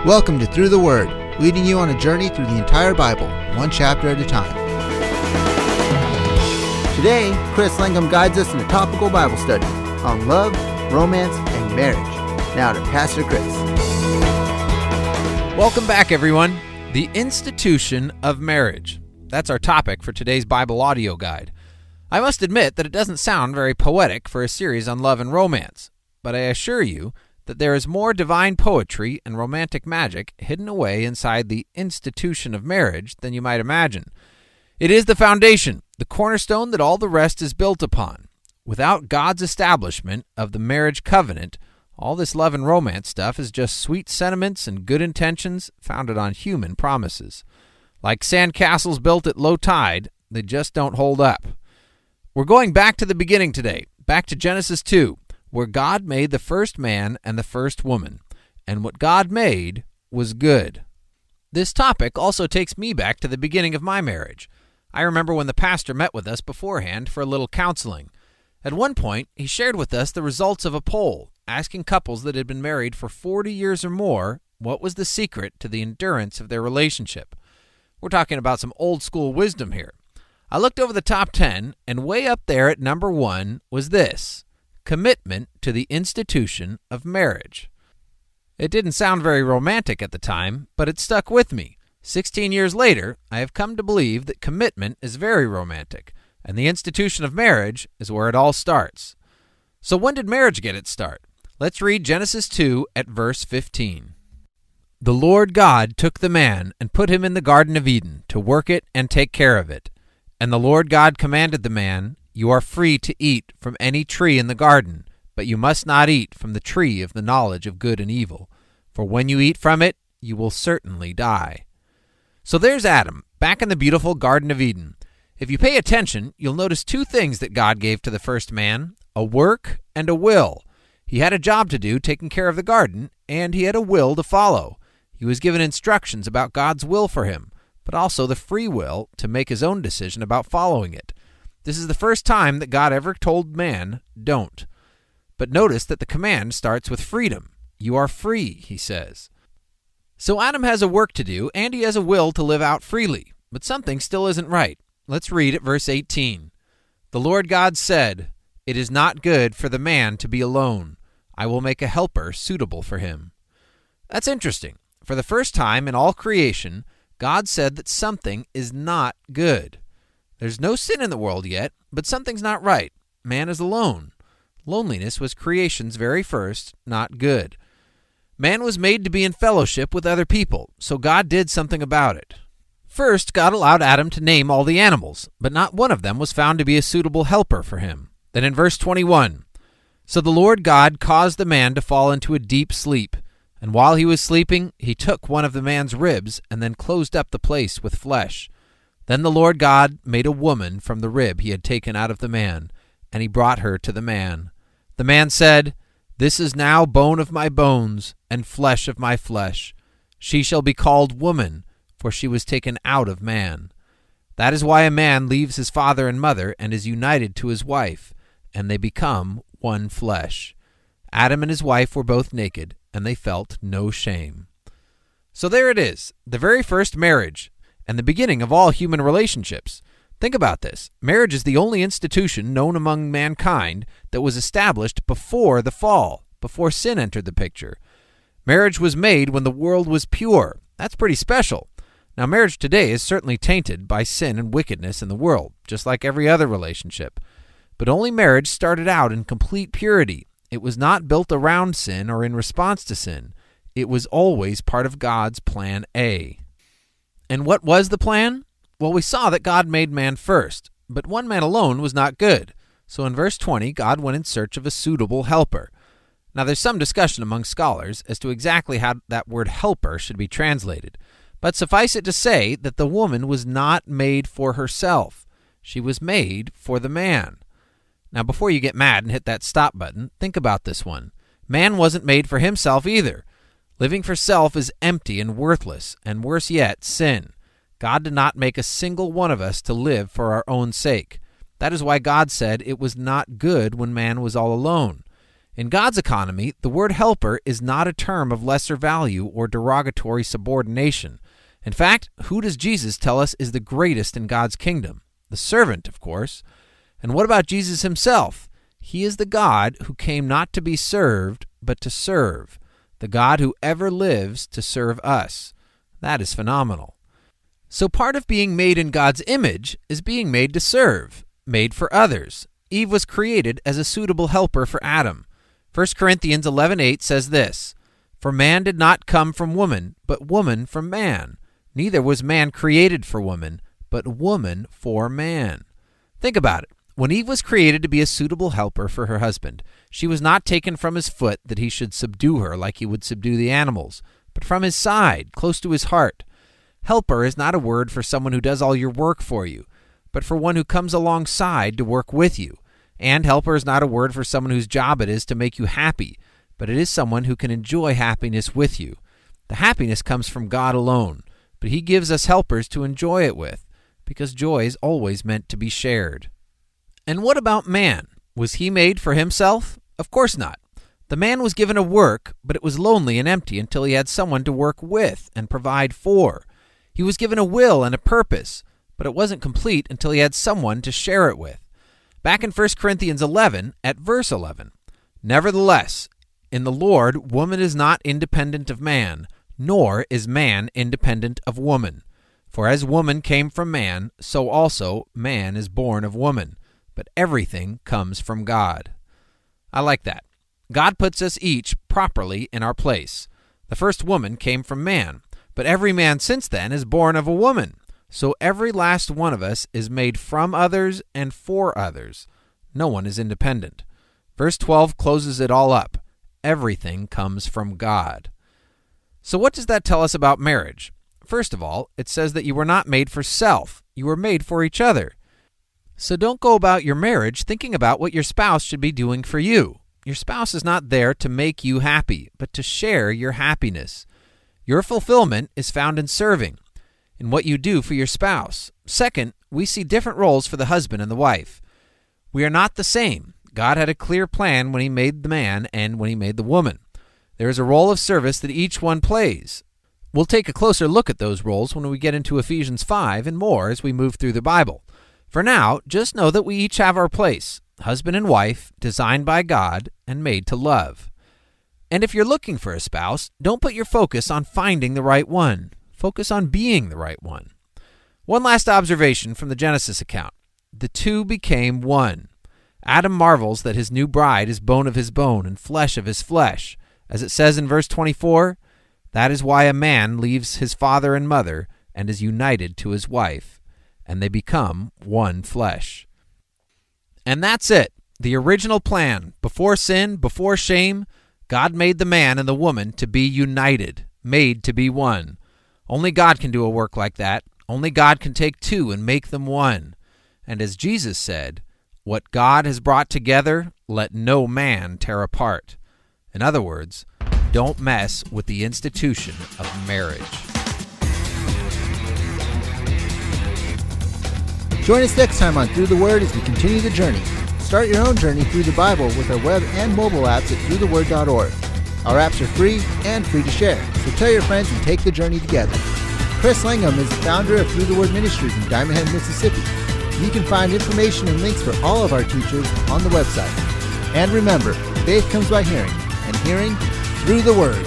Welcome to Through the Word, leading you on a journey through the entire Bible, one chapter at a time. Today, Chris Langham guides us in a topical Bible study on love, romance, and marriage. Now to Pastor Chris. Welcome back, everyone. The institution of marriage. That's our topic for today's Bible audio guide. I must admit that it doesn't sound very poetic for a series on love and romance, but I assure you that there is more divine poetry and romantic magic hidden away inside the institution of marriage than you might imagine. It is the foundation, the cornerstone that all the rest is built upon. Without God's establishment of the marriage covenant, all this love and romance stuff is just sweet sentiments and good intentions founded on human promises. Like sand castles built at low tide, they just don't hold up. We're going back to the beginning today, back to Genesis 2, where God made the first man and the first woman, and what God made was good. This topic also takes me back to the beginning of my marriage. I remember when the pastor met with us beforehand for a little counseling. At one point, he shared with us the results of a poll, asking couples that had been married for 40 years or more what was the secret to the endurance of their relationship. We're talking about some old school wisdom here. I looked over the top 10, and way up there at number 1 was this: commitment to the institution of marriage. It didn't sound very romantic at the time, but it stuck with me. 16 years later, I have come to believe that commitment is very romantic, and the institution of marriage is where it all starts. So when did marriage get its start? Let's read Genesis 2 at verse 15. The Lord God took the man and put him in the Garden of Eden to work it and take care of it. And the Lord God commanded the man, "You are free to eat from any tree in the garden, but you must not eat from the tree of the knowledge of good and evil. For when you eat from it, you will certainly die." So there's Adam, back in the beautiful Garden of Eden. If you pay attention, you'll notice two things that God gave to the first man: a work and a will. He had a job to do taking care of the garden, and he had a will to follow. He was given instructions about God's will for him, but also the free will to make his own decision about following it. This is the first time that God ever told man, don't. But notice that the command starts with freedom. You are free, he says. So Adam has a work to do, and he has a will to live out freely. But something still isn't right. Let's read at verse 18. The Lord God said, "It is not good for the man to be alone. I will make a helper suitable for him." That's interesting. For the first time in all creation, God said that something is not good. There's no sin in the world yet, but something's not right. Man is alone. Loneliness was creation's very first, not good. Man was made to be in fellowship with other people, so God did something about it. First, God allowed Adam to name all the animals, but not one of them was found to be a suitable helper for him. Then in verse 21, so the Lord God caused the man to fall into a deep sleep, and while he was sleeping, he took one of the man's ribs and then closed up the place with flesh. Then the Lord God made a woman from the rib he had taken out of the man, and he brought her to the man. The man said, "This is now bone of my bones and flesh of my flesh. She shall be called woman, for she was taken out of man. That is why a man leaves his father and mother and is united to his wife, and they become one flesh." Adam and his wife were both naked, and they felt no shame. So there it is, the very first marriage, and the beginning of all human relationships. Think about this. Marriage is the only institution known among mankind that was established before the fall, before sin entered the picture. Marriage was made when the world was pure. That's pretty special. Now, marriage today is certainly tainted by sin and wickedness in the world, just like every other relationship. But only marriage started out in complete purity. It was not built around sin or in response to sin. It was always part of God's plan A. And what was the plan? Well, we saw that God made man first, but one man alone was not good. So in verse 20, God went in search of a suitable helper. Now there's some discussion among scholars as to exactly how that word helper should be translated, but suffice it to say that the woman was not made for herself. She was made for the man. Now before you get mad and hit that stop button, think about this one. Man wasn't made for himself either. Living for self is empty and worthless, and worse yet, sin. God did not make a single one of us to live for our own sake. That is why God said it was not good when man was all alone. In God's economy, the word helper is not a term of lesser value or derogatory subordination. In fact, who does Jesus tell us is the greatest in God's kingdom? The servant, of course. And what about Jesus himself? He is the God who came not to be served, but to serve. The God who ever lives to serve us. That is phenomenal. So part of being made in God's image is being made to serve, made for others. Eve was created as a suitable helper for Adam. 1 Corinthians 11:8 says this, "For man did not come from woman, but woman from man. Neither was man created for woman, but woman for man." Think about it. When Eve was created to be a suitable helper for her husband, she was not taken from his foot that he should subdue her like he would subdue the animals, but from his side, close to his heart. Helper is not a word for someone who does all your work for you, but for one who comes alongside to work with you. And helper is not a word for someone whose job it is to make you happy, but it is someone who can enjoy happiness with you. The happiness comes from God alone, but he gives us helpers to enjoy it with, because joy is always meant to be shared. And what about man? Was he made for himself? Of course not. The man was given a work, but it was lonely and empty until he had someone to work with and provide for. He was given a will and a purpose, but it wasn't complete until he had someone to share it with. Back in 1 Corinthians 11, at verse 11, "Nevertheless, in the Lord, woman is not independent of man, nor is man independent of woman. For as woman came from man, so also man is born of woman. But everything comes from God." I like that. God puts us each properly in our place. The first woman came from man, but every man since then is born of a woman. So every last one of us is made from others and for others. No one is independent. Verse 12 closes it all up. Everything comes from God. So what does that tell us about marriage? First of all, it says that you were not made for self. You were made for each other. So don't go about your marriage thinking about what your spouse should be doing for you. Your spouse is not there to make you happy, but to share your happiness. Your fulfillment is found in serving, in what you do for your spouse. Second, we see different roles for the husband and the wife. We are not the same. God had a clear plan when he made the man and when he made the woman. There is a role of service that each one plays. We'll take a closer look at those roles when we get into Ephesians 5 and more as we move through the Bible. For now, just know that we each have our place, husband and wife, designed by God and made to love. And if you're looking for a spouse, don't put your focus on finding the right one. Focus on being the right one. One last observation from the Genesis account. The two became one. Adam marvels that his new bride is bone of his bone and flesh of his flesh. As it says in verse 24, "That is why a man leaves his father and mother and is united to his wife, and they become one flesh." And that's it. The original plan. Before sin, before shame, God made the man and the woman to be united, made to be one. Only God can do a work like that. Only God can take two and make them one. And as Jesus said, "What God has brought together, let no man tear apart." In other words, don't mess with the institution of marriage. Join us next time on Through the Word as we continue the journey. Start your own journey through the Bible with our web and mobile apps at throughtheword.org. Our apps are free and free to share, so tell your friends and take the journey together. Chris Langham is the founder of Through the Word Ministries in Diamond Head, Mississippi. You can find information and links for all of our teachers on the website. And remember, faith comes by hearing, and hearing through the Word.